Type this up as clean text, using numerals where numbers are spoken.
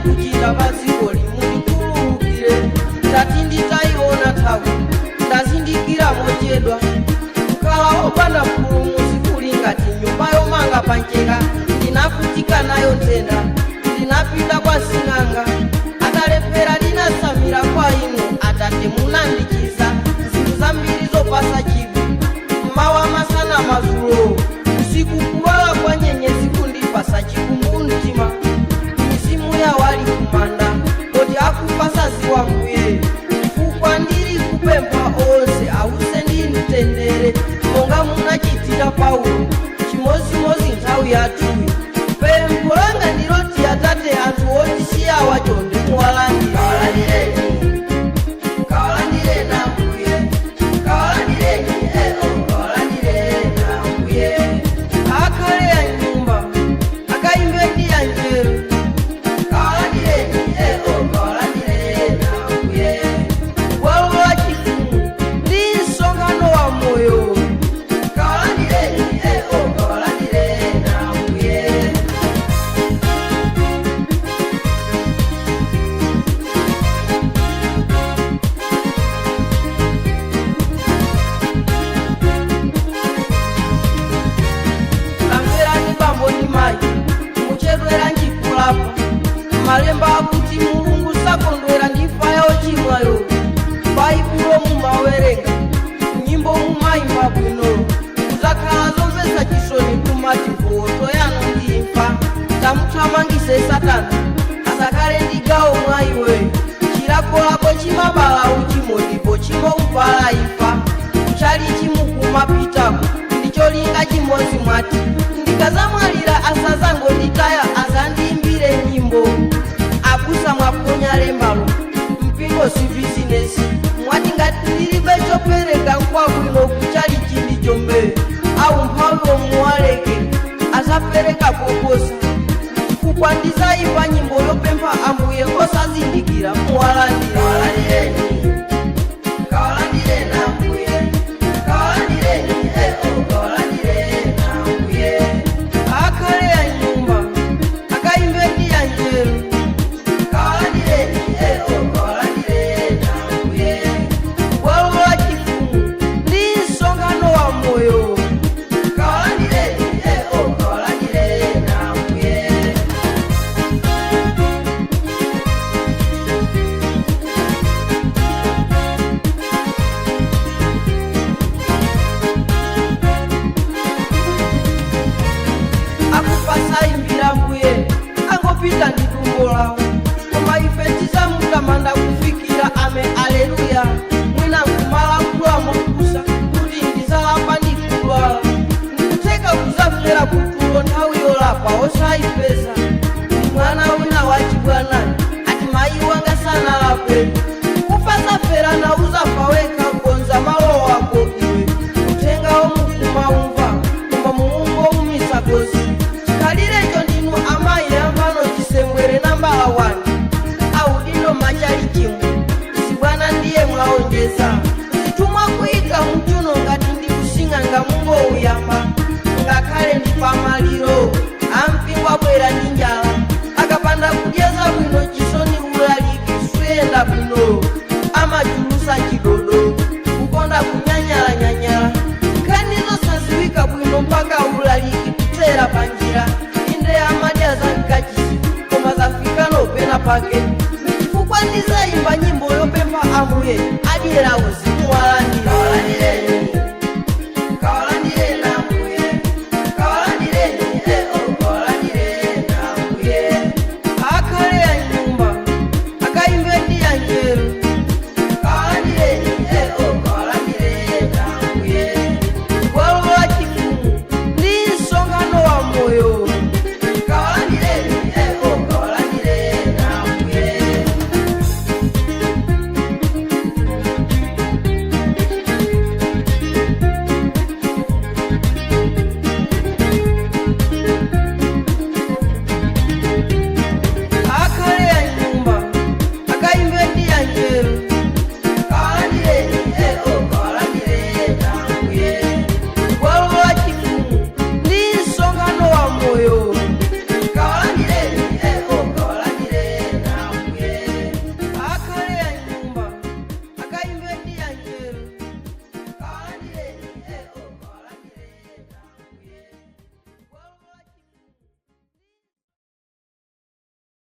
kuchita paziko limulikulukire ndati nditaiona thawu ndazindikira mochedwa kukala opanda mpulumusi kuli ngati nyumba yomanga panjeka ndinafutika nayo ntenda ndinapita kwa sing'anga atalephera linasamira kwa inu atate munandichiza zinthu zambiri zopasa chidwi mmawa masana mazulo usiku kuwala kwa nyenyezi kundipasa chikumbu mtima misimu yawali kumanda koti akupasa ziwa mbuye chifukwa ndili kupempha onse ause ndimtendere monga munachitira Paulo chimozimozi nthawi yathuyi pempho langa ndiloti atate anthu otisiya wachonde muwalandire malemba akuti mulungu sakondwera ndifa yochimwayo baibulo mumawerenga nyimbo mumaimba bwino kuzakhala zomvetsa chisoni kumati mphotho yanu ndimfa tamuthamangise satana asakale ndigawo mwa iwe chilakolako chimabala uchimo ndipo chimouvala imfa chali chimukumapitako ndicholinga chimodzi mwati ndikazamwalira asazango nditaya azandiimbire nyimbo akusa mwaponya lembalo mpingo si bizinesi mwati ngati ndilibe chopereka nkwabwino kuchali chindi chombe au mphawi omuwaleke azapereka koposa chifukwa ndizayimba nyimbo yopempha ambuye osazindikira muwalandire angopita ndidumbo lawo koma ife tizamutamanda kufikira ame aleluya mwina nkumalakulamo kusa kuti ndizalapa ndikudwala ndikuteka kuzafera kutulo nthawi yolapa osayipeza mwana wina wachibwanani ati mayi wanga sanalape kufasafera na uzafa weka kukonza malo wako iwe kutenga omukumaumva koma muungo umisa gosi chikalirecho ndinu amayi amvano chisembwere nambala 1 au dino machali chimwe sibwana ndiye mwaonjeza zitumwa kuika mchuno ngati ndikusing'anga mungo uyamba ngakhale ndi pamaliro ampingwa bwera ndi njala akapanda kudyeza bwino chisoni ulaliki suyenda bwino amachulusa chidodo kukonda kunyanyala nkhanizo saziwika bwino mpaka ulaliki kutera panjira inde amadya zankachisi koma zafika nopena pake chifukwa ndizayimba nyimbo yopempha ambuye adyerawo zimuwalani